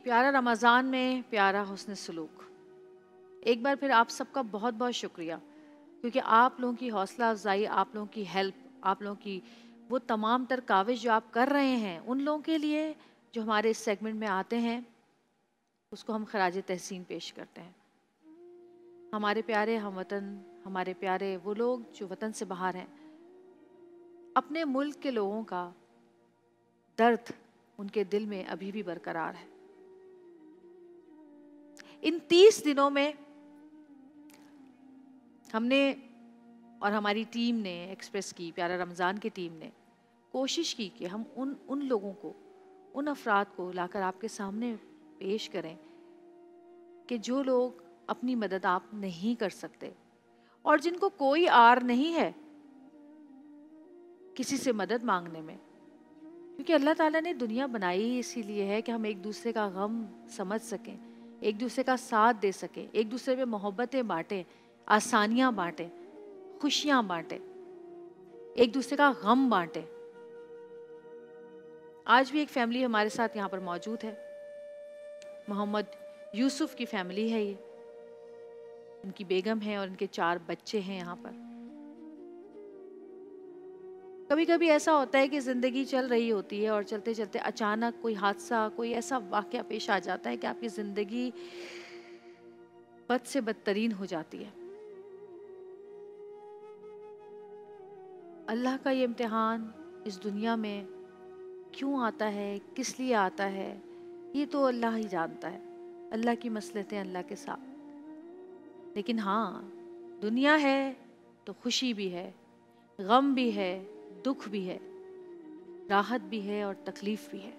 प्यारा रमज़ान में प्यारा हुस्न सलूक। एक बार फिर आप सबका बहुत बहुत शुक्रिया, क्योंकि आप लोगों की हौसला अफजाई, आप लोगों की हेल्प, आप लोगों की वो तमाम तर काविश जो आप कर रहे हैं, उन लोगों के लिए जो हमारे इस सेगमेंट में आते हैं, उसको हम खराज तहसीन पेश करते हैं। हमारे प्यारे हमवतन, हमारे प्यारे वो लोग जो वतन से बाहर हैं, अपने मुल्क के लोगों का दर्द उनके दिल में अभी भी बरकरार है। इन 30 दिनों में हमने और हमारी टीम ने एक्सप्रेस की, प्यारा रमज़ान की टीम ने कोशिश की कि हम उन लोगों को, उन अफराद को लाकर आपके सामने पेश करें कि जो लोग अपनी मदद आप नहीं कर सकते और जिनको कोई आर नहीं है किसी से मदद मांगने में, क्योंकि अल्लाह ताला ने दुनिया बनाई ही इसीलिए है कि हम एक दूसरे का गम समझ सकें, एक दूसरे का साथ दे सकें, एक दूसरे में मोहब्बतें बांटें, आसानियां बांटें, खुशियां बांटें, एक दूसरे का गम बांटें। आज भी एक फैमिली हमारे साथ यहाँ पर मौजूद है। मोहम्मद यूसुफ की फैमिली है ये, उनकी बेगम है और उनके 4 बच्चे हैं यहाँ पर। कभी कभी ऐसा होता है कि ज़िंदगी चल रही होती है और चलते चलते अचानक कोई हादसा, कोई ऐसा वाक़या पेश आ जाता है कि आपकी ज़िंदगी बद से बदतरीन हो जाती है। अल्लाह का ये इम्तिहान इस दुनिया में क्यों आता है, किस लिए आता है, ये तो अल्लाह ही जानता है। अल्लाह की मसलहतें अल्लाह के साथ। लेकिन हाँ, दुनिया है तो खुशी भी है, गम भी है, दुख भी है, राहत भी है और तकलीफ भी है।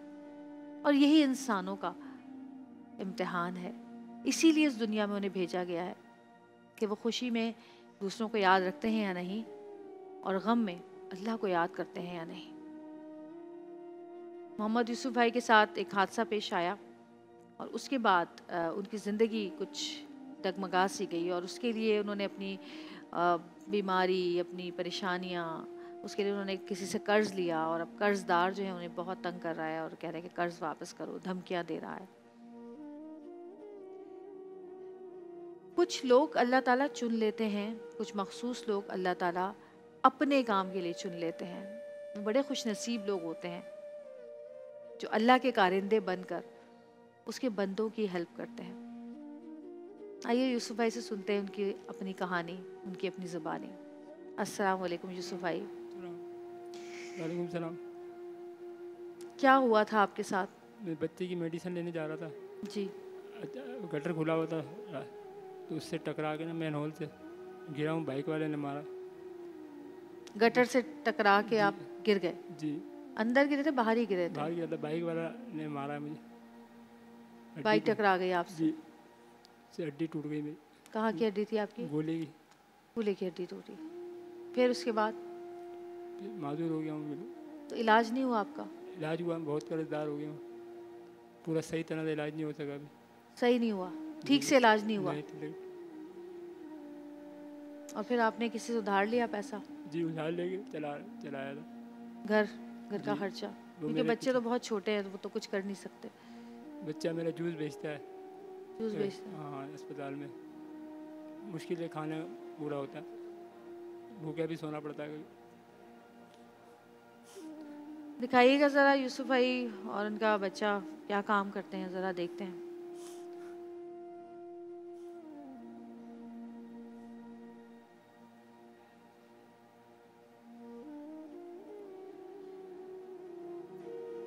और यही इंसानों का इम्तिहान है। इसीलिए इस दुनिया में उन्हें भेजा गया है कि वो खुशी में दूसरों को याद रखते हैं या नहीं, और गम में अल्लाह को याद करते हैं या नहीं। मोहम्मद यूसुफ भाई के साथ एक हादसा पेश आया और उसके बाद उनकी ज़िंदगी कुछ डगमगा सी गई, और उसके लिए उन्होंने अपनी बीमारी, अपनी परेशानियाँ, उसके लिए उन्होंने किसी से कर्ज़ लिया और अब कर्ज़दार जो है उन्हें बहुत तंग कर रहा है और कह रहे हैं कि कर्ज़ वापस करो, धमकियाँ दे रहा है। कुछ लोग अल्लाह ताला चुन लेते हैं, कुछ मखसूस लोग अल्लाह ताला अपने काम के लिए चुन लेते हैं। बड़े खुशनसीब लोग होते हैं जो अल्लाह के कारिंदे बनकर उसके बंदों की हेल्प करते हैं। आइए यूसुफ भाई से सुनते हैं उनकी अपनी कहानी, उनकी अपनी ज़ुबानी। अस्सलाम वालेकुम यूसुफ भाई। वालेकुम सलाम। क्या हुआ था आपके साथ? मैं बच्चे की मेडिसिन लेने जा रहा था जी। गटर खुला हुआ था तो उससे टकरा के ना मैन होल से गिरा हूँ, बाइक वाले ने मारा। गटर से टकरा के आप गिर गए? जी। अंदर गिरे थे, बाहर ही गिरे थे? बाहर गिरा था, बाइक वाला ने मारा मुझे। बाइक टकरा गई आपसे? जी, से हड्डी टूट गई मेरी। कहाँ की हड्डी थी आपकी? गोले की। कूल्हे की हड्डी टूटी। फिर उसके बाद? माजूर हो गया हूँ बिल्कुल। तो इलाज नहीं हुआ आपका? इलाज हुआ, बहुत कर्जदार हो गया हूँ। पूरा सही तरह से इलाज नहीं हो सका अभी। सही नहीं हुआ? ठीक से इलाज नहीं हुआ? नहीं। और फिर आपने किसी से उधार लिया पैसा? जी, उधार लेके चलाया था। घर का खर्चा? क्योंकि बच्चे तो बहुत छोटे हैं, वो तो कुछ कर नहीं सकते। बच्चा मेरा जूस बेचता है। जूस बेचता है? हाँ, अस्पताल में मुश्किल है, खाना पूरा होता है, भूखे भी सोना पड़ता है। दिखाइएगा ज़रा यूसुफ भाई और उनका बच्चा क्या काम करते हैं, ज़रा देखते हैं।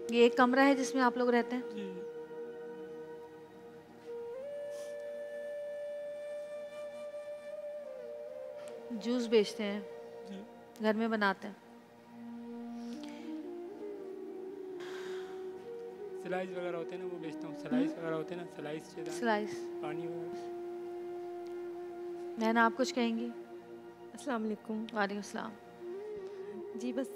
ये एक कमरा है जिसमें आप लोग रहते हैं? जी। जूस बेचते हैं? जी। घर में बनाते हैं? स्लाइस वगैरह होते हैं ना, वो बेचता हूँ। स्लाइस वगैरह होते हैं ना, स्लाइस। पानी वगैरह। मैंने आप कुछ कहेंगी? अस्सलाम वालेकुम। वालेकुम सलाम। जी, बस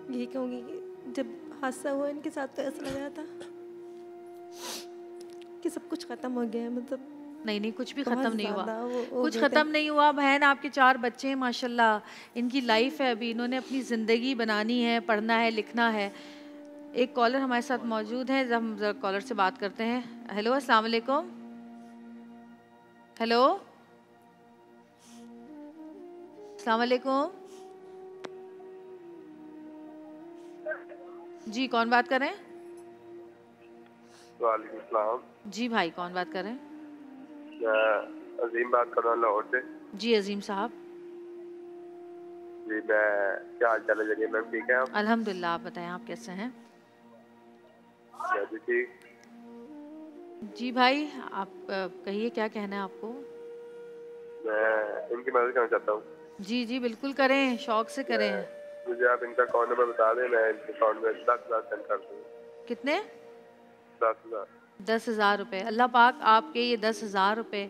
यही कहूँगी कि जब हादसा हुआ इनके साथ तो ऐसा लग रहा था कि सब कुछ ख़त्म हो गया है। मतलब नहीं नहीं, कुछ भी बहुत ख़त्म नहीं हुआ, ज़्यादा वो हो कुछ गए थे। ख़त्म नहीं हुआ। बहन, आपके 4 बच्चे हैं माशाल्लाह, इनकी लाइफ है, अभी इन्होंने अपनी ज़िंदगी बनानी है, पढ़ना है, लिखना है। एक कॉलर हमारे साथ मौजूद है, हम ज़रा कॉलर से बात करते हैं। हेलो, अस्सलाम वालेकुम। हेलो, अस्सलाम वालेकुम। जी, कौन बात कर रहे हैं? वालेकुम सलाम। जी भाई, कौन बात कर रहे हैं? मैं अजीम बात कर रहा हूँ लाहौर से। जी अजीम साहब। जी मैं, क्या हाल चाल है जगह मैम, ठीक है आप? अल्हम्दुलिल्लाह, आप बताएं आप कैसे हैं? मैं भी ठीक। जी भाई, आप कहिए क्या कहना है आपको? मैं इनकी मदद करना चाहता हूँ। जी जी बिल्कुल करें, शौक से करें। मुझे आप इनका अकाउंट नंबर बता दें, मैं इनके अकाउंट में 10,000 सेंड कर दूँ। कितने? 10,000। 10,000 रुपये। अल्लाह पाक आपके ये 10,000 रुपये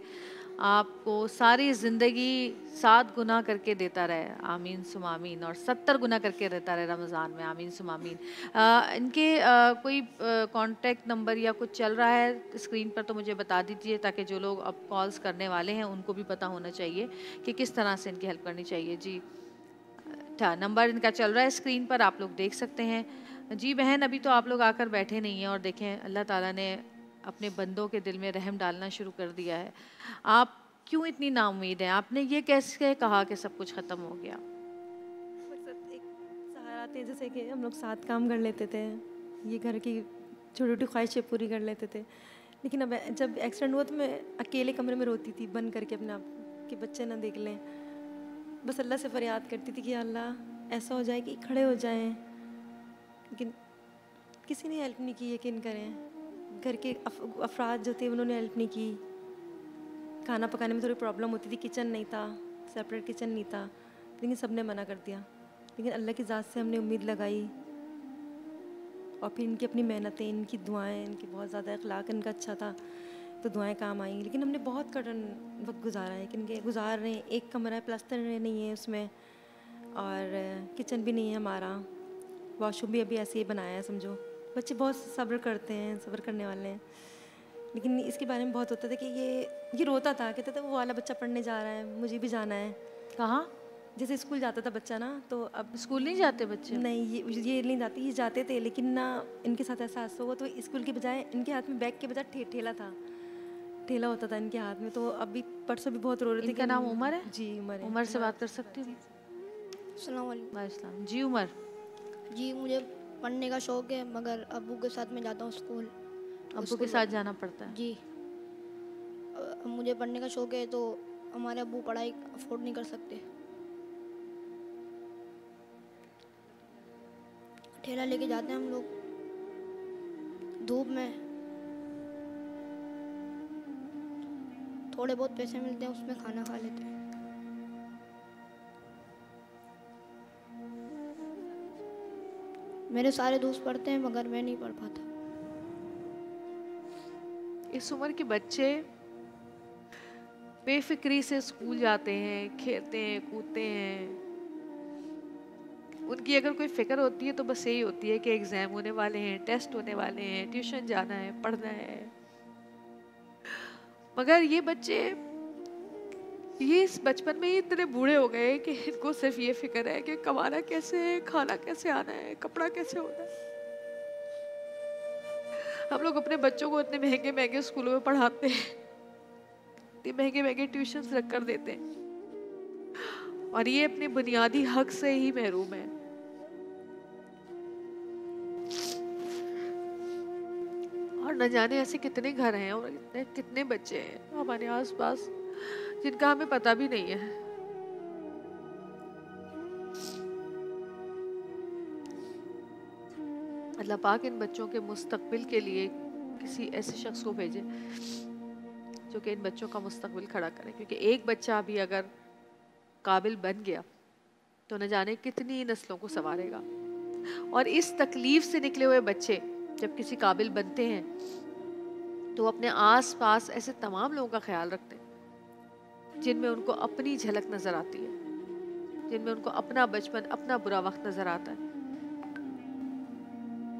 आपको सारी ज़िंदगी 7 गुना करके देता रहे, आमीन सुम आमीन, और 70 गुना करके देता रहे रमज़ान में, आमीन सुम आमीन। इनके कोई कॉन्टैक्ट नंबर या कुछ चल रहा है स्क्रीन पर तो मुझे बता दीजिए, ताकि जो लोग अब कॉल्स करने वाले हैं उनको भी पता होना चाहिए कि किस तरह से इनकी हेल्प करनी चाहिए। जी अच्छा, नंबर इनका चल रहा है स्क्रीन पर, आप लोग देख सकते हैं। जी बहन, अभी तो आप लोग आकर बैठे नहीं हैं और देखें अल्लाह ताला ने अपने बंदों के दिल में रहम डालना शुरू कर दिया है। आप क्यों इतनी नाउम्मीद हैं? आपने ये कैसे कहा कि सब कुछ ख़त्म हो गया? मकसद एक सहारा थे, जैसे कि हम लोग साथ काम कर लेते थे, ये घर की छोटी छोटी ख्वाहिशें पूरी कर लेते थे। लेकिन अब जब एक्सीडेंट हुआ तो मैं अकेले कमरे में रोती थी बंद करके अपने आप कि बच्चे ना देख लें। बस अल्लाह से फरियाद करती थी कि अल्लाह ऐसा हो जाए कि खड़े हो जाएं। लेकिन किसी ने हेल्प नहीं की, यकीन करें। घर के अफराद जो थे उन्होंने हेल्प नहीं की। खाना पकाने में थोड़ी प्रॉब्लम होती थी, किचन नहीं था, सेपरेट किचन नहीं था, लेकिन सब ने मना कर दिया। लेकिन अल्लाह की ज़ात से हमने उम्मीद लगाई और फिर इनकी अपनी मेहनतें, इनकी दुआएं, इनकी बहुत ज़्यादा अखलाक इनका अच्छा था तो दुआएं काम आई। लेकिन हमने बहुत कठिन वक्त गुजारा है, कि गुजार रहे हैं। एक कमरा है, प्लास्टर नहीं है उसमें, और किचन भी नहीं है हमारा, वॉशरूम भी अभी ऐसे ही बनाया है समझो। बच्चे बहुत सब्र करते हैं, सब्र करने वाले हैं। लेकिन इसके बारे में बहुत होता था कि ये रोता था, कहता था वो वाला बच्चा पढ़ने जा रहा है, मुझे भी जाना है। कहाँ? जैसे स्कूल जाता था बच्चा ना, तो अब स्कूल नहीं जाते बच्चे? नहीं, ये नहीं जाते, ये जाते थे, लेकिन ना इनके साथ ऐसा हादसा हुआ तो स्कूल के बजाय इनके हाथ में बैग के बजाय ठेला था, ठेला होता था इनके हाथ में। तो अभी परसों भी बहुत रो रहे थे। इनका नाम उमर है? जी उमर है। उमर से बात कर सकती हूँ? अस्सलाम वालेकुम। वालेकुम। जी उमर, जी मुझे पढ़ने का शौक़ है, मगर अब्बू के साथ मैं जाता हूँ स्कूल। अब्बू के साथ जाना पड़ता है? जी मुझे पढ़ने का शौक़ है, तो हमारे अब्बू पढ़ाई अफोर्ड नहीं कर सकते। ठेला लेके जाते हैं हम लोग धूप में, थोड़े बहुत पैसे मिलते हैं उसमें खाना खा लेते हैं। मेरे सारे दोस्त पढ़ते हैं मगर मैं नहीं पढ़ पाता। इस उम्र के बच्चे बेफिक्री से स्कूल जाते हैं, खेलते हैं, कूदते हैं। उनकी अगर कोई फिक्र होती है तो बस यही होती है कि एग्ज़ाम होने वाले हैं, टेस्ट होने वाले हैं, ट्यूशन जाना है, पढ़ना है। मगर ये बच्चे ये इस बचपन में ही इतने बूढ़े हो गए कि इनको सिर्फ ये फिक्र है कि कमाना कैसे है, खाना कैसे आना है, कपड़ा कैसे होना है। हम लोग अपने बच्चों को इतने महंगे महंगे स्कूलों में पढ़ाते हैं, इतने महंगे महंगे ट्यूशन्स रख कर देते हैं, और ये अपने बुनियादी हक से ही महरूम है। और न जाने ऐसे कितने घर हैं और कितने बच्चे हैं हमारे आसपास जिनका हमें पता भी नहीं है। अल्लाह पाक इन बच्चों के मुस्तकबिल के लिए किसी ऐसे शख्स को भेजे जो कि इन बच्चों का मुस्तकबिल खड़ा करे, क्योंकि एक बच्चा भी अगर काबिल बन गया तो न जाने कितनी नस्लों को संवारेगा। और इस तकलीफ से निकले हुए बच्चे जब किसी काबिल बनते हैं तो अपने आस पास ऐसे तमाम लोगों का ख्याल रखते हैं जिनमें उनको अपनी झलक नज़र आती है, जिनमें उनको अपना बचपन, अपना बुरा वक्त नज़र आता है।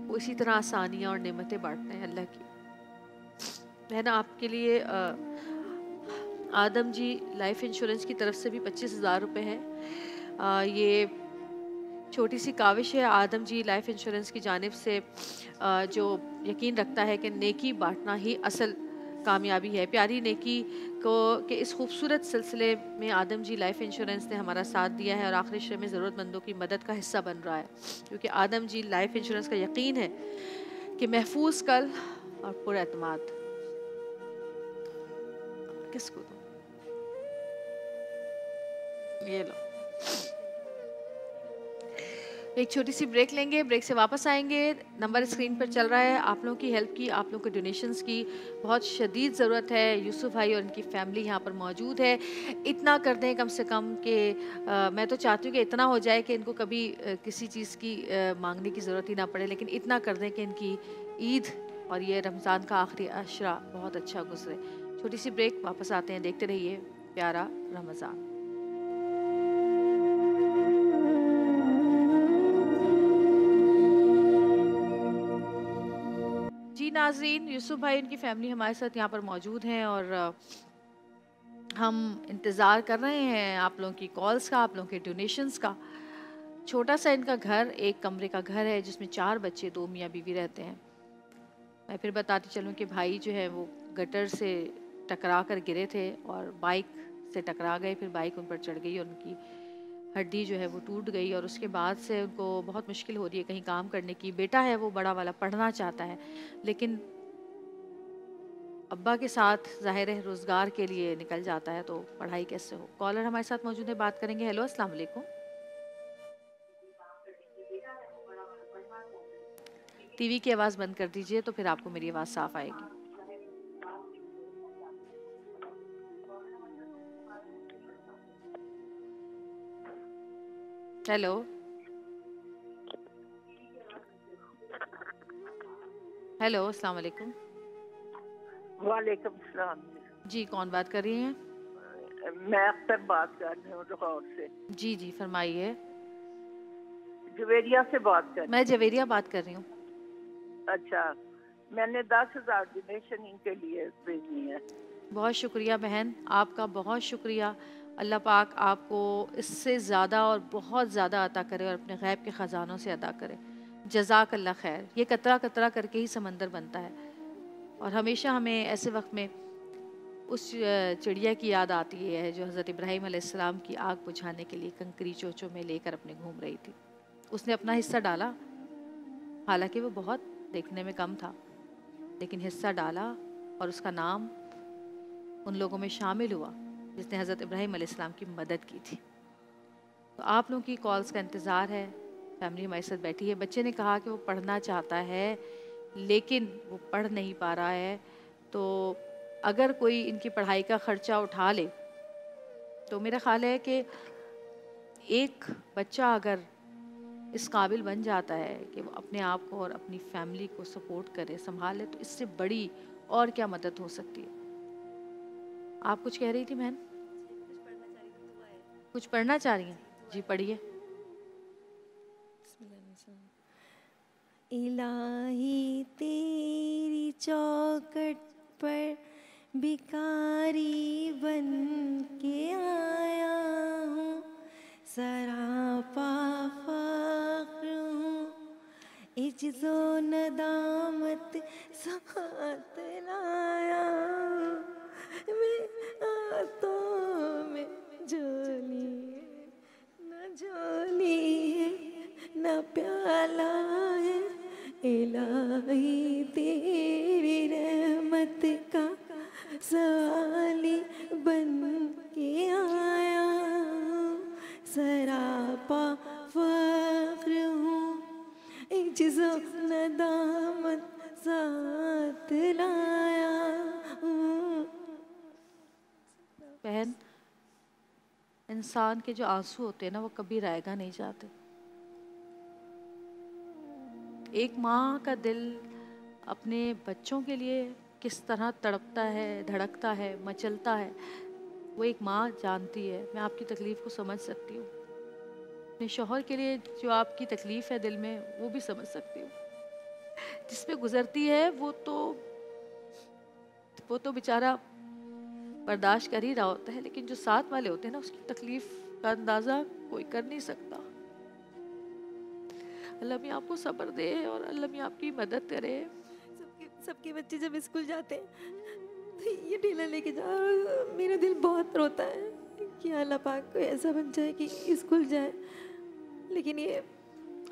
वो इसी तरह आसानियाँ और नेमतें बांटते हैं अल्लाह की। मैं ना आपके लिए आदम जी लाइफ इंश्योरेंस की तरफ से भी 25,000 रुपये है। ये छोटी सी काविश है आदम जी लाइफ इंश्योरेंस की जानिब से, जो यकीन रखता है कि नेकी बांटना ही असल कामयाबी है। प्यारी नेकी को के इस खूबसूरत सिलसिले में आदम जी लाइफ इंश्योरेंस ने हमारा साथ दिया है और आखिरी शे में ज़रूरतमंदों की मदद का हिस्सा बन रहा है, क्योंकि आदम जी लाइफ इंश्योरेंस का यकीन है कि महफूज कल और पुरएतमाद। किसको दो? ये लो। एक छोटी सी ब्रेक लेंगे, ब्रेक से वापस आएंगे। नंबर स्क्रीन पर चल रहा है। आप लोगों की हेल्प की, आप लोगों के डोनेशंस की बहुत शदीद ज़रूरत है। यूसुफ भाई और उनकी फैमिली यहाँ पर मौजूद है। इतना कर दें कम से कम कि मैं तो चाहती हूँ कि इतना हो जाए कि इनको कभी किसी चीज़ की मांगने की ज़रूरत ही ना पड़े, लेकिन इतना कर दें कि इनकी ईद और ये रमज़ान का आखिरी अशरा बहुत अच्छा गुजरे। छोटी सी ब्रेक, वापस आते हैं। देखते रहिए प्यारा रमज़ान। जी नाज़रीन, यूसुफ भाई उनकी फैमिली हमारे साथ यहाँ पर मौजूद हैं और हम इंतज़ार कर रहे हैं आप लोगों की कॉल्स का, आप लोगों के डोनेशंस का। छोटा सा इनका घर, एक कमरे का घर है जिसमें 4 बच्चे, 2 मियाँ बीवी रहते हैं। मैं फिर बताती चलूँ कि भाई जो है वो गटर से टकरा कर गिरे थे और बाइक से टकरा गए, फिर बाइक उन पर चढ़ गई और उनकी हड्डी जो है वो टूट गई और उसके बाद से उनको बहुत मुश्किल हो रही है कहीं काम करने की। बेटा है वो बड़ा वाला, पढ़ना चाहता है, लेकिन अब्बा के साथ ज़ाहिर है रोज़गार के लिए निकल जाता है, तो पढ़ाई कैसे हो। कॉलर हमारे साथ मौजूद है, बात करेंगे। हेलो, अस्सलाम वालेकुम। टीवी की आवाज़ बंद कर दीजिए तो फिर आपको मेरी आवाज़ साफ आएगी। हेलो, हेलो, अस्सलाम वालेकुम। वालेकुम सलाम। जी, कौन बात कर रही हैं? मैं अख्तर बात कर रही हूँ लाहौर से। जी जी, फरमाइए। जवेरिया से बात कर। मैं जवेरिया बात कर रही हूँ। अच्छा, मैंने 10,000 डोनेशन इनके लिए भेजनी है। बहुत शुक्रिया बहन, आपका बहुत शुक्रिया। अल्लाह पाक आपको इससे ज़्यादा और बहुत ज़्यादा अता करे और अपने गैब के ख़जानों से अदा करे। जज़ाक अल्लाह खैर। ये कतरा कतरा करके ही समंदर बनता है और हमेशा हमें ऐसे वक्त में उस चिड़िया की याद आती है जो हज़रत इब्राहीम अलैहिस्सलाम की आग बुझाने के लिए कंकरी चोचों में लेकर अपने घूम रही थी। उसने अपना हिस्सा डाला, हालांकि वो बहुत देखने में कम था, लेकिन हिस्सा डाला और उसका नाम उन लोगों में शामिल हुआ जिसने हज़रत इब्राहीम अलैहिस्सलाम की मदद की थी। तो आप लोगों की कॉल्स का इंतज़ार है। फैमिली हमारे साथ बैठी है। बच्चे ने कहा कि वो पढ़ना चाहता है लेकिन वो पढ़ नहीं पा रहा है, तो अगर कोई इनकी पढ़ाई का ख़र्चा उठा ले तो मेरा ख़्याल है कि एक बच्चा अगर इस काबिल बन जाता है कि वो अपने आप को और अपनी फैमिली को सपोर्ट करे, संभाले, तो इससे बड़ी और क्या मदद हो सकती है। आप कुछ कह रही थी बहन? कुछ पढ़ना चाह रही हैं? जी पढ़िए। इलाही तेरी चौखट पर भिखारी बन के आया हूँ, सरापा फ़ख्र हूँ, इज्ज़ो नदामत साथ लाया हूँ, मैं हाथों में झोली है, न झोली है न प्याला है, इलाही तेरी रहमत का सवाली बन के आया हूँ, सरापा फ़ख्र हूँ, इज्ज़ो नदामत साथ लाया हूँ। बहन, इंसान के जो आंसू होते हैं ना वो कभी रायगा नहीं जाते। एक माँ का दिल अपने बच्चों के लिए किस तरह तड़पता है, धड़कता है, मचलता है, वो एक माँ जानती है। मैं आपकी तकलीफ़ को समझ सकती हूँ। अपने शौहर के लिए जो आपकी तकलीफ़ है दिल में, वो भी समझ सकती हूँ। जिस पे गुज़रती है वो तो बेचारा बर्दाश्त कर ही रहा होता है, लेकिन जो साथ वाले होते हैं ना, उसकी तकलीफ का अंदाज़ा कोई कर नहीं सकता। अल्लाह भी आपको सब्र दे और अल्लाह भी आपकी मदद करे। सबके बच्चे जब स्कूल जाते हैं तो ये ढीला लेके जा, मेरा दिल बहुत रोता है कि अल्लाह पाक कोई ऐसा बन जाए कि स्कूल जाए। लेकिन ये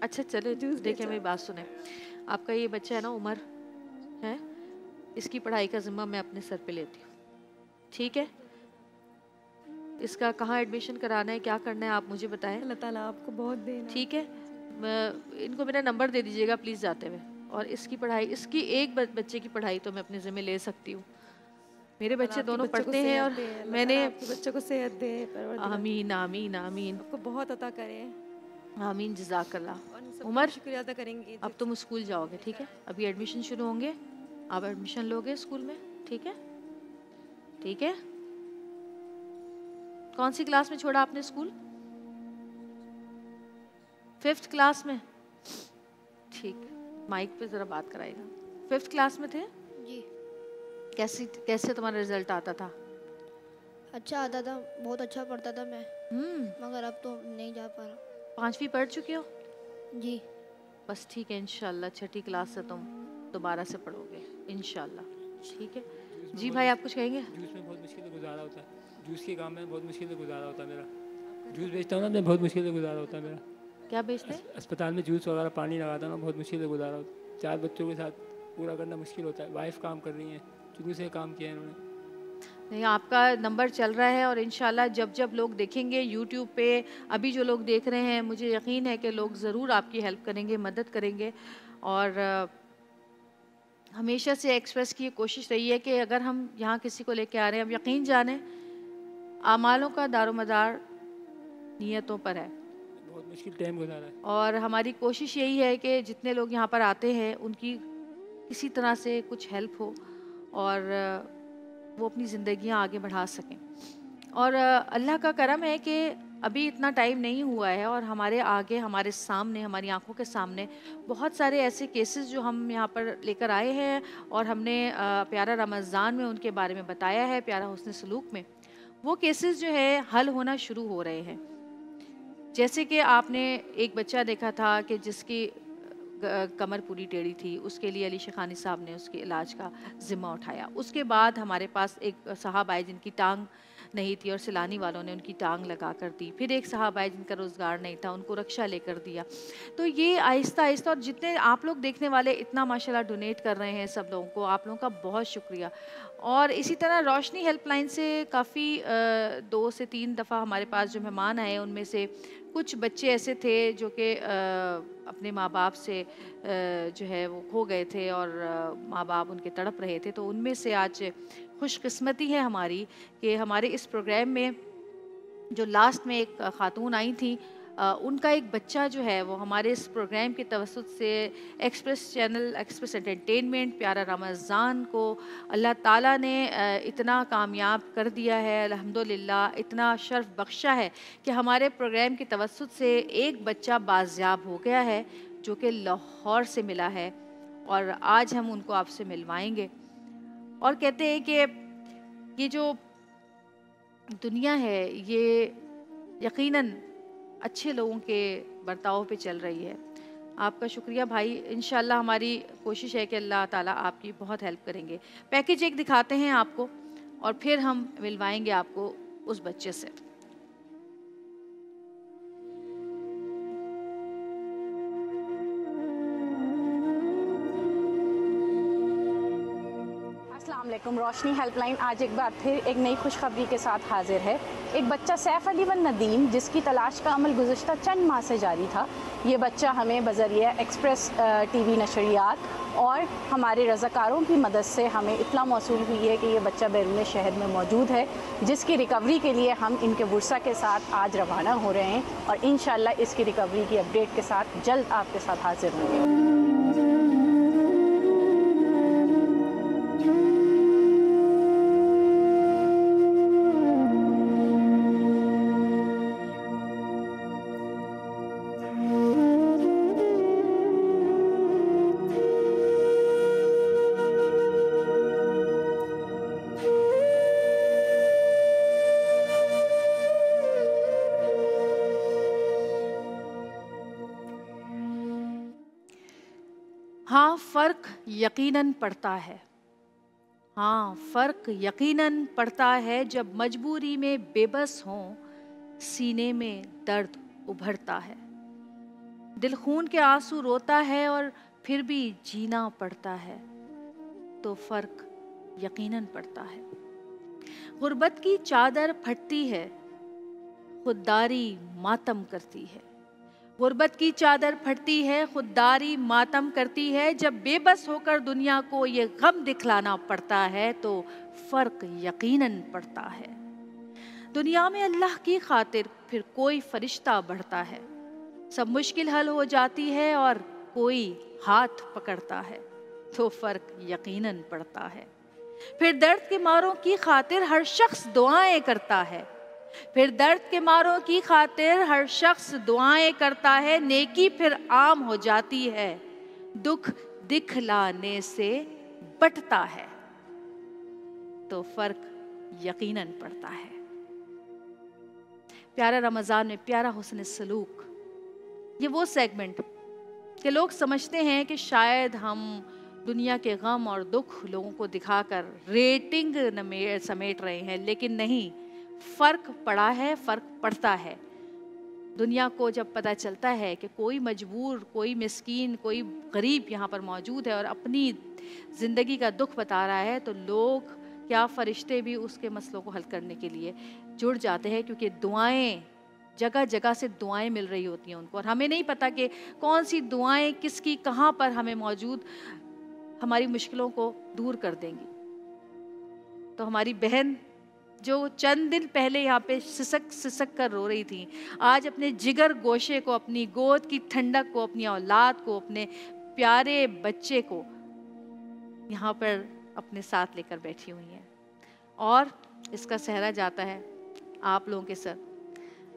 अच्छा चले, देखिए मेरी बात सुने, आपका ये बच्चा है ना, उमर है, इसकी पढ़ाई का जिम्मा मैं अपने सर पे लेती हूँ, ठीक है? इसका कहाँ एडमिशन कराना है, क्या करना है, आप मुझे बताएं। अल्लाह ताला आपको बहुत देना। ठीक है, इनको मेरा नंबर दे दीजिएगा प्लीज़ जाते हुए। और इसकी पढ़ाई, इसकी एक बच्चे की पढ़ाई तो मैं अपने ज़िम्मे ले सकती हूँ। मेरे बच्चे दोनों पढ़ते हैं और मैंने आपके बच्चों को सेहत दे, आमीन आमीन आमीन, आपको बहुत अता करे, आमीन, जज़ाकल्लाह। और उमर, शुक्रिया अदा करेंगे। अब तुम स्कूल जाओगे, ठीक है? अभी एडमिशन शुरू होंगे, आप एडमिशन लोगे स्कूल में, ठीक है? ठीक है। कौन सी क्लास में छोड़ा आपने स्कूल? 5th क्लास में, ठीक। माइक पे ज़रा बात कराएगा। 5th क्लास में थे? जी। कैसे तुम्हारा रिजल्ट आता था? अच्छा आता था, बहुत अच्छा पढ़ता था मैं, मगर अब तो नहीं जा पा रहा। 5वीं पढ़ चुके हो? जी। बस ठीक है, इंशाल्लाह 6ठी क्लास से तुम दोबारा से पढ़ोगे इंशाल्लाह, ठीक है? जी भाई, आप कुछ कहेंगे? जूस में बहुत मुश्किल से गुजारा होता है, जूस के काम में बहुत मुश्किल से गुजारा होता है मेरा। जूस बेचता हूँ ना मैं, बहुत मुश्किल से गुजारा होता है मेरा। क्या बेचते हैं? अस्पताल में जूस वगैरह पानी लगाता हूँ ना, बहुत मुश्किल से गुजारा होता है। 4 बच्चों के साथ पूरा करना मुश्किल होता है। वाइफ काम कर रही हैं, शुरू से काम किया है इन्होंने। नहीं, आपका नंबर चल रहा है और इंशाल्लाह जब जब लोग देखेंगे यूट्यूब पे, अभी जो लोग देख रहे हैं, मुझे यकीन है कि लोग ज़रूर आपकी हेल्प करेंगे, मदद करेंगे। और हमेशा से एक्सप्रेस की कोशिश रही है कि अगर हम यहाँ किसी को लेके आ रहे हैं, अब यकीन जाने आमालों का दारोमदार नीयतों पर है। बहुत मुश्किल टाइम गुजारा है और हमारी कोशिश यही है कि जितने लोग यहाँ पर आते हैं उनकी किसी तरह से कुछ हेल्प हो और वो अपनी ज़िंदगियाँ आगे बढ़ा सकें। और अल्लाह का करम है कि अभी इतना टाइम नहीं हुआ है और हमारे आगे, हमारे सामने, हमारी आंखों के सामने बहुत सारे ऐसे केसेस जो हम यहाँ पर लेकर आए हैं और हमने प्यारा रमज़ान में उनके बारे में बताया है, प्यारा हुस्न सलूक में। वो केसेस जो है हल होना शुरू हो रहे हैं। जैसे कि आपने एक बच्चा देखा था कि जिसकी कमर पूरी टेढ़ी थी, उसके लिए अली शेखानी साहब ने उसके इलाज का ज़िम्मा उठाया। उसके बाद हमारे पास एक साहब आए जिनकी टांग नहीं थी और सिलानी वालों ने उनकी टांग लगा कर दी। फिर एक साहब आए जिनका रोज़गार नहीं था, उनको रक्षा लेकर दिया। तो ये आहिस्ता आहिस्ता, और जितने आप लोग देखने वाले इतना माशाल्लाह डोनेट कर रहे हैं सब लोगों को, आप लोगों का बहुत शुक्रिया। और इसी तरह रोशनी हेल्पलाइन से काफ़ी 2 से 3 दफ़ा हमारे पास जो मेहमान आए, उनमें से कुछ बच्चे ऐसे थे जो कि अपने माँ बाप से जो है वो खो गए थे और माँ बाप उनके तड़प रहे थे। तो उनमें से आज खुशकिस्मती है हमारी कि हमारे इस प्रोग्राम में जो लास्ट में एक खातून आई थी, उनका एक बच्चा जो है वो हमारे इस प्रोग्राम के तवसुत से एक्सप्रेस चैनल, एक्सप्रेस एंटरटेनमेंट, प्यारा रमज़ान को अल्लाह ताला ने इतना कामयाब कर दिया है, अल्हम्दुलिल्लाह इतना शर्फ बख्शा है कि हमारे प्रोग्राम के तवसुत से एक बच्चा बाज़याब हो गया है जो कि लाहौर से मिला है और आज हम उनको आपसे मिलवाएंगे। और कहते हैं कि ये जो दुनिया है ये यकीनन अच्छे लोगों के बर्ताव पे चल रही है। आपका शुक्रिया भाई, इंशाल्लाह हमारी कोशिश है कि अल्लाह ताला आपकी बहुत हेल्प करेंगे। पैकेज एक दिखाते हैं आपको और फिर हम मिलवाएंगे आपको उस बच्चे से। अस्सलामुअलैकुम। रोशनी हेल्पलाइन आज एक बार फिर एक नई खुशखबरी के साथ हाजिर है। एक बच्चा सैफ अली वन नदीम, जिसकी तलाश का अमल गुज़श्ता चंद माह से जारी था, ये बच्चा हमें बज़रिया एक्सप्रेस टीवी नशरियात और हमारे रज़ाकारों की मदद से हमें इत्तला मौसूल हुई है कि ये बच्चा बैरून शहर में मौजूद है, जिसकी रिकवरी के लिए हम इनके बुरसा के साथ आज रवाना हो रहे हैं और इंशाअल्लाह इसकी रिकवरी की अपडेट के साथ जल्द आपके साथ हाजिर होंगे। हाँ, फ़र्क यकीनन पड़ता है। हाँ, फ़र्क यकीनन पड़ता है जब मजबूरी में बेबस हों, सीने में दर्द उभरता है। दिल खून के आंसू रोता है और फिर भी जीना पड़ता है, तो फ़र्क यकीनन पड़ता है। गुर्बत की चादर फटती है, खुददारी मातम करती है। गुर्बत की चादर फटती है, खुददारी मातम करती है। जब बेबस होकर दुनिया को ये गम दिखलाना पड़ता है, तो फ़र्क यकीनन पड़ता है। दुनिया में अल्लाह की खातिर फिर कोई फरिश्ता बढ़ता है। सब मुश्किल हल हो जाती है और कोई हाथ पकड़ता है, तो फ़र्क यकीनन पड़ता है। फिर दर्द के मारों की खातिर हर शख्स दुआएं करता है। फिर दर्द के मारों की खातिर हर शख्स दुआएं करता है। नेकी फिर आम हो जाती है, दुख दिखलाने से बटता है, तो फ़र्क यकीनन पड़ता है। प्यारा रमज़ान में प्यारा हुस्न सलूक, ये वो सेगमेंट कि लोग समझते हैं कि शायद हम दुनिया के गम और दुख लोगों को दिखाकर रेटिंग समेट रहे हैं, लेकिन नहीं, फ़र्क पड़ा है, फ़र्क पड़ता है। दुनिया को जब पता चलता है कि कोई मजबूर, कोई मिस्कीन, कोई गरीब यहाँ पर मौजूद है और अपनी ज़िंदगी का दुख बता रहा है, तो लोग क्या फ़रिश्ते भी उसके मसलों को हल करने के लिए जुड़ जाते हैं, क्योंकि दुआएं, जगह जगह से दुआएं मिल रही होती हैं उनको, और हमें नहीं पता कि कौन सी दुआएं किसकी कहाँ पर हमें मौजूद हमारी मुश्किलों को दूर कर देंगी। तो हमारी बहन जो चंद दिन पहले यहाँ पे सिसक सिसक कर रो रही थी, आज अपने जिगर गोशे को, अपनी गोद की ठंडक को, अपनी औलाद को, अपने प्यारे बच्चे को यहाँ पर अपने साथ लेकर बैठी हुई हैं, और इसका सहरा जाता है आप लोगों के सर।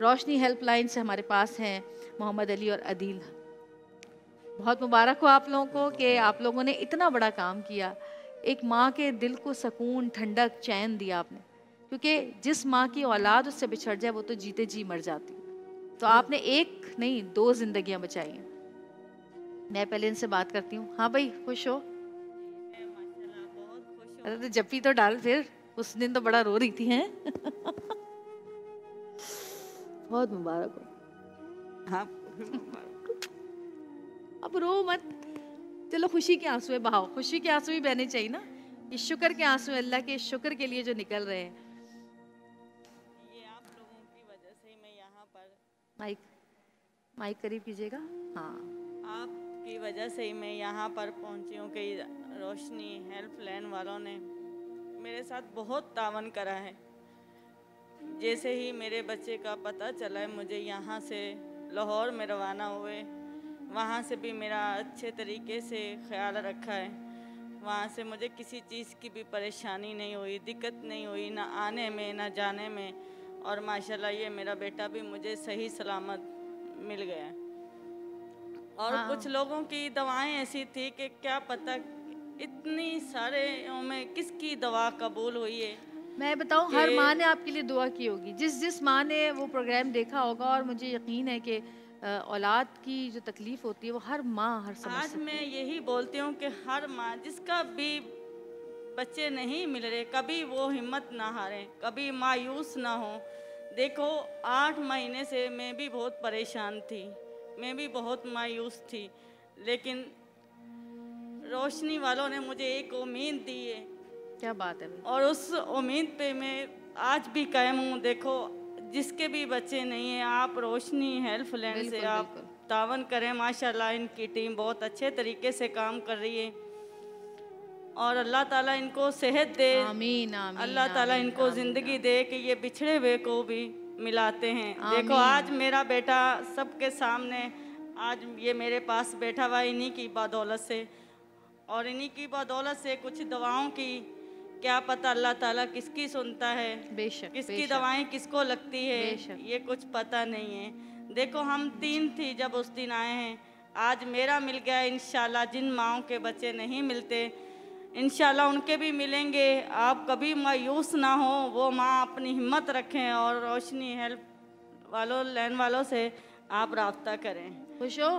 रोशनी हेल्पलाइन से हमारे पास हैं मोहम्मद अली और अदील। बहुत मुबारक हो आप लोगों को कि आप लोगों ने इतना बड़ा काम किया। एक माँ के दिल को सुकून, ठंडक, चैन दिया आपने, क्योंकि जिस माँ की औलाद उससे बिछड़ जाए वो तो जीते जी मर जाती। तो आपने एक नहीं 2 जिंदगियां बचाई हैं। मैं पहले इनसे बात करती हूँ। हाँ भाई, खुश हो? अरे तो जप्पी तो डाल फिर, उस दिन तो बड़ा रो रही थी हैं। बहुत मुबारक हो। हाँ अब रो मत, चलो खुशी के आंसू बहाओ, खुशी के आंसू भी बहने चाहिए ना। ये शुक्र के आंसू, अल्लाह के शुक्र के लिए जो निकल रहे हैं। ये आप लोगों की वजह से ही मैं यहाँ पर, माइक करीब कीजिएगा। हाँ, आपकी वजह से ही मैं यहाँ पर पहुँची हूँ कि रोशनी हेल्पलाइन वालों ने मेरे साथ बहुत तावन करा है। जैसे ही मेरे बच्चे का पता चला, मुझे यहाँ से लाहौर में रवाना हुए, वहाँ से भी मेरा अच्छे तरीके से ख्याल रखा है। वहाँ से मुझे किसी चीज़ की भी परेशानी नहीं हुई, दिक्कत नहीं हुई, ना आने में ना जाने में, और माशाल्लाह ये मेरा बेटा भी मुझे सही सलामत मिल गया। और हाँ। कुछ लोगों की दवाएं ऐसी थी कि क्या पता इतनी सारे में किसकी दवा कबूल हुई है। मैं बताऊं, हर माँ ने आपके लिए दुआ की होगी, जिस माँ ने वो प्रोग्राम देखा होगा, और मुझे यकीन है कि औलाद की जो तकलीफ होती है वो हर माँ हर समझ आज मैं यही बोलती हूँ कि हर माँ जिसका भी बच्चे नहीं मिल रहे, कभी वो हिम्मत ना हारें, कभी मायूस ना हो। देखो 8 महीने से मैं भी बहुत परेशान थी, मैं भी बहुत मायूस थी, लेकिन रोशनी वालों ने मुझे एक उम्मीद दी है। क्या बात है भाई। और उस उम्मीद पे मैं आज भी कायम हूँ। देखो जिसके भी बच्चे नहीं हैं, आप रोशनी हेल्पलाइन से आप तावन करें। माशाल्लाह इनकी टीम बहुत अच्छे तरीके से काम कर रही है, और अल्लाह ताला इनको सेहत दे। आमीन, आमीन, अल्लाह ताला आमीन, इनको आमीन, ज़िंदगी दे कि ये बिछड़े हुए को भी मिलाते हैं। देखो आज मेरा बेटा सबके सामने आज ये मेरे पास बैठा हुआ इन्हीं की बदौलत से, और इन्हीं की बदौलत से कुछ दवाओं की क्या पता अल्लाह ताला किसकी सुनता है, बेशक, किसकी बेशक, दवाएं किसको लगती है, बेशक। ये कुछ पता नहीं है। देखो हम 3 थी जब उस दिन आए हैं, आज मेरा मिल गया। इंशाल्लाह जिन माओं के बच्चे नहीं मिलते, इंशाल्लाह उनके भी मिलेंगे। आप कभी मायूस ना हो, वो माँ अपनी हिम्मत रखें, और रोशनी हेल्प वालों लाइन वालों से आप राब्ता करें। खुश हो?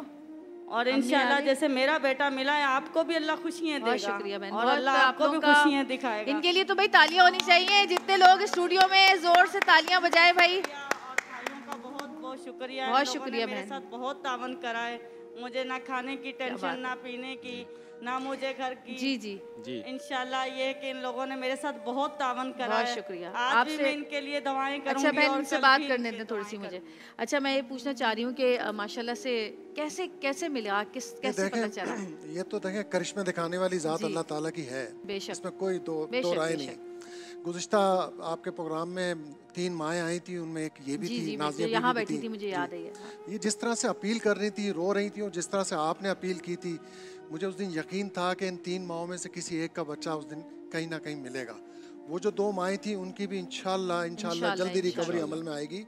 और इंशाल्लाह जैसे मेरा बेटा मिला है आपको भी अल्लाह खुशियाँ बहुत देगा शुक्रिया बहन, और बहुत अल्लाह आप आपको भी लोगों का खुशियाँ दिखाएगा। इनके लिए तो भाई तालियां होनी चाहिए, जितने लोग स्टूडियो में जोर से तालियां बजाए भाई। और भाइयों का बहुत बहुत शुक्रिया, बहुत इन लोगों शुक्रिया ने मेरे बहन। साथ बहुत तावन करा है, मुझे ना खाने की टेंशन ना पीने की ना मुझे घर की। जी जी जी इंशाल्लाह ये कि इन लोगों ने मेरे साथ बहुत तावन करा बहुत है। शुक्रिया आज भी मैं इनके लिए दवाएं करूंगी। अच्छा बहन, और इनसे कल बात भी करने इनके दें थोड़ी सी दुआएं मुझे। अच्छा मैं ये पूछना चाह रही हूँ कि माशाल्लाह से कैसे कैसे मिला, कैसे पता चला? ये तो देखें करिश्मे दिखाने वाली ज़ात जी। अल्लाह ताला की है, बेशक। इसमें कोई दो बेशक, राय बेशक। नहीं। गुज़िश्ता आपके प्रोग्राम में 3 माएँ आई थी, उनमें एक ये भी जी थी, जी नाज़िया यहाँ बीवी बैठी थी, मुझे याद है ये। हाँ। ये जिस तरह से अपील कर रही थी, रो रही थी, और जिस तरह से आपने अपील की थी, मुझे उस दिन यकीन था कि इन 3 माओं में से किसी एक का बच्चा उस दिन कहीं ना कहीं मिलेगा। वो जो 2 माएँ थी उनकी भी इंशाल्लाह जल्दी रिकवरी अमल में आएगी।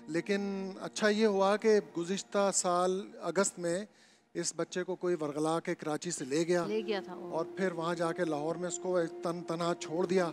लेकिन अच्छा ये हुआ कि गुज़िश्ता साल अगस्त में इस बच्चे को कोई वरगला के कराची से ले गया था और फिर वहाँ जाके लाहौर में उसको तनहा छोड़ दिया।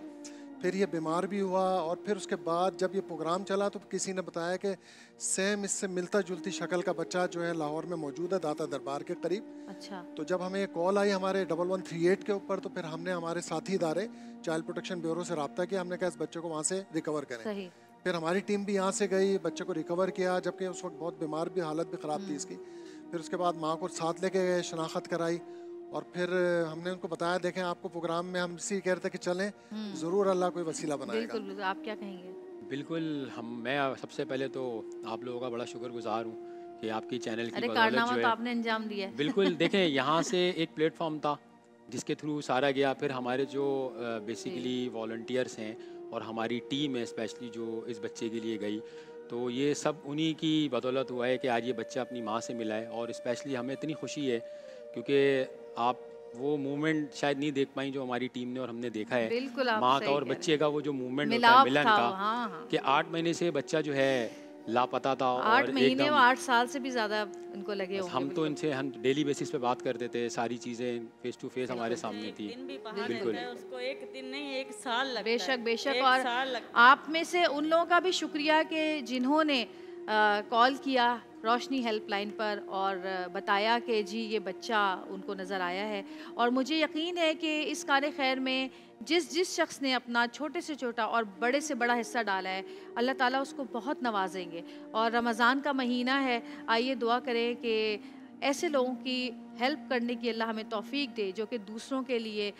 फिर ये बीमार भी हुआ और फिर उसके बाद जब ये प्रोग्राम चला तो किसी ने बताया कि सेम इससे मिलता जुलती शक्ल का बच्चा जो है लाहौर में मौजूद है, दाता दरबार के करीब। अच्छा। तो जब हमें कॉल आई हमारे 1138 के ऊपर, तो फिर हमने हमारे साथी इदारे चाइल्ड प्रोटेक्शन ब्यूरो से रब्ता किया। हमने कहा इस बच्चे को वहाँ से रिकवर करें। सही। फिर हमारी टीम भी यहाँ से गई, बच्चे को रिकवर किया, जबकि उस वक्त बहुत बीमार भी, हालत भी ख़राब थी इसकी। फिर उसके बाद माँ को साथ लेके गए, शनाख्त कराई और फिर हमने उनको बताया देखें आपको प्रोग्राम में हम इसी कह रहे थे कि चलें, ज़रूर अल्लाह कोई वसीला बनाएगा। बिल्कुल, आप क्या कहेंगे? बिल्कुल, मैं सबसे पहले तो आप लोगों का बड़ा शुक्रगुजार हूँ कि आपकी चैनल की बदौलत कारनामा जो तो है आपने अंजाम दिया है। बिल्कुल देखें, यहाँ से एक प्लेटफॉर्म था जिसके थ्रू सारा गया। फिर हमारे जो बेसिकली वॉलंटियर्स हैं और हमारी टीम है स्पेशली जो इस बच्चे के लिए गई, तो ये सब उन्हीं की बदौलत हुआ है कि आज ये बच्चा अपनी माँ से मिला है। और स्पेशली हमें इतनी खुशी है क्योंकि आप वो मूवमेंट शायद नहीं देख पाई जो हमारी टीम ने और हमने देखा है। बिल्कुल, माँ का और बच्चे का वो जो मूवमेंट होता है मिलन का, हाँ। कि 8 महीने से बच्चा जो है लापता था। 8 महीने और 8 साल से भी ज़्यादा इनको लगे होंगे। हम तो इनसे हम डेली बेसिस पे बात करते थे, सारी चीज़ें फेस टू फेस हमारे सामने थी। बिल्कुल, उसको एक दिन नहीं 1 साल लगता है। बेशक बेशक। और आप में से उन लोगों का भी शुक्रिया कि जिन्होंने कॉल किया रोशनी हेल्पलाइन पर और बताया कि जी ये बच्चा उनको नज़र आया है। और मुझे यकीन है कि इस कार्य खैर में जिस शख्स ने अपना छोटे से छोटा और बड़े से बड़ा हिस्सा डाला है, अल्लाह ताला उसको बहुत नवाजेंगे। और रमज़ान का महीना है, आइए दुआ करें कि ऐसे लोगों की हेल्प करने की अल्लाह हमें तौफीक दे जो कि दूसरों के लिए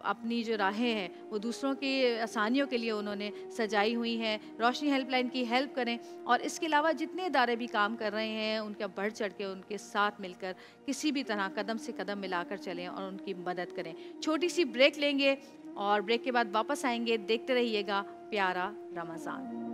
अपनी जो राहें हैं वो दूसरों की आसानियों के लिए उन्होंने सजाई हुई हैं। रोशनी हेल्पलाइन की हेल्प करें और इसके अलावा जितने इदारे भी काम कर रहे हैं उनका बढ़ चढ़ के उनके साथ मिलकर किसी भी तरह कदम से कदम मिलाकर चलें और उनकी मदद करें। छोटी सी ब्रेक लेंगे और ब्रेक के बाद वापस आएंगे। देखते रहिएगा प्यारा रमज़ान।